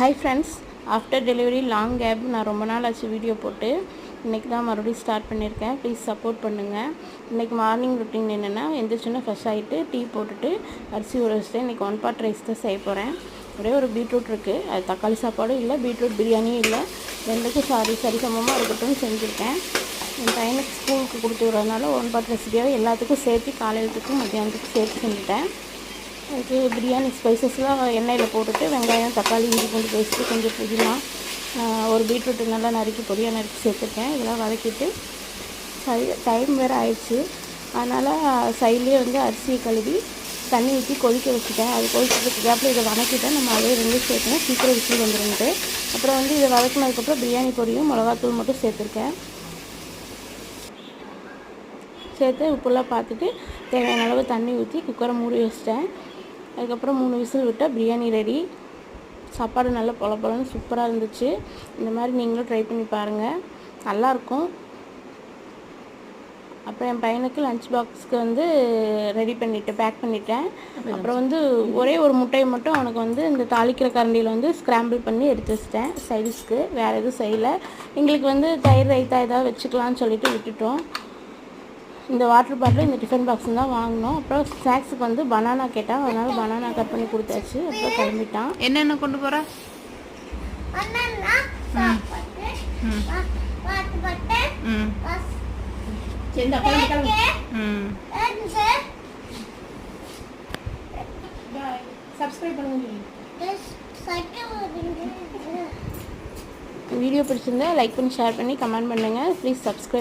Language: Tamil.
Hi friends, after delivery long gap. நான் ரொம்ப நாள் ஆச்சு வீடியோ போட்டு. இன்றைக்கி தான் மறுபடியும் ஸ்டார்ட் பண்ணியிருக்கேன். ப்ளீஸ் சப்போர்ட் பண்ணுங்கள். இன்றைக்கி மார்னிங் ரொட்டீன் என்னென்னா, எந்திரிச்சோன்னா ஃப்ரெஷ் ஆகிட்டு டீ போட்டுட்டு அரிசி ஊற வச்சுட்டு இன்றைக்கி 1 pot ரைஸ் தான் செய்ய போகிறேன். ஒரே ஒரு பீட்ரூட் இருக்குது, அது தக்காளி சாப்பாடும் இல்லை, பீட்ரூட் பிரியாணியும் இல்லை, ரெண்டுக்கும் சரிசமமாக இருக்கட்டும்னு செஞ்சுருக்கேன். என் பையனுக்கு ஸ்கூலுக்கு கொடுத்து விட்றதுனால 1 pot ரெசிபியாக எல்லாத்துக்கும் சேர்த்து காலையிலத்துக்கும் மத்தியானத்துக்கும் சேர்த்து செஞ்சுட்டேன். அதுக்கு பிரியாணி ஸ்பைசஸ்லாம் எண்ணெயில் போட்டுட்டு வெங்காயம், தக்காளி, இஞ்சி பூண்டு பேஸ்ட்டு, கொஞ்சம் புதினா, ஒரு பீட்ரூட்டு நல்லா நறுக்கி பொடியாக நறுக்கி சேர்த்துருக்கேன். இதெல்லாம் வதக்கிட்டு டைம் வேறு ஆயிடுச்சு, அதனால் சைட்லேயே அரிசியை கழுவி தண்ணி ஊற்றி கொதிக்க வச்சுட்டேன். அது கொதிக்கிறதுக்கு கேப்பில் இதை வதக்கிட்டேன். நம்ம அதே ரெண்டும் சேர்க்கணும், சீக்கிரம் விசில் வந்துருந்துட்டு. அப்புறம் இதை வதக்கினதுக்கப்புறம் பிரியாணி பொடியும் மிளகாத்தூள் மட்டும் சேர்த்துருக்கேன். சேர்த்து உப்புலாம் பார்த்துட்டு தேவையான அளவு தண்ணி ஊற்றி குக்கரை மூடி வச்சிட்டேன். அதுக்கப்புறம் 3 விசில் விட்டால் பிரியாணி ரெடி. சாப்பாடு நல்லா பொலன்னு சூப்பராக இருந்துச்சு. இந்த மாதிரி நீங்களும் ட்ரை பண்ணி பாருங்கள், நல்லாயிருக்கும். அப்புறம் என் பையனுக்கு லஞ்ச் பாக்ஸுக்கு ரெடி பண்ணிவிட்டு பேக் பண்ணிட்டேன். அப்புறம் ஒரே ஒரு முட்டையை மட்டும் அவனுக்கு இந்த தாளிக்கிற கரண்டியில் ஸ்க்ராம்பிள் பண்ணி எடுத்து வச்சிட்டேன் சைடிஷ்க்கு. வேறு எதுவும் செய்யலை. எங்களுக்கு தயிர் ரைத்தா ஏதாவது வச்சுக்கலான்னு சொல்லிட்டு விட்டுட்டோம். இந்த வாட்டர் பாட்டில், இந்த டிஃபன் பாக்ஸ் தான் வாங்கினோம். அப்புறம் ஸ்நாக்ஸுக்கு பனானா கேட்டான், அதனால் பனானா கட் பண்ணி கொடுத்தாச்சு. அப்புறம் கிளம்பிட்டான். என்னென்ன கொண்டு போகிற? வீடியோ பிடிச்சிருந்தா லைக் பண்ணி ஷேர் பண்ணி கமெண்ட் பண்ணுங்கள். Please subscribe.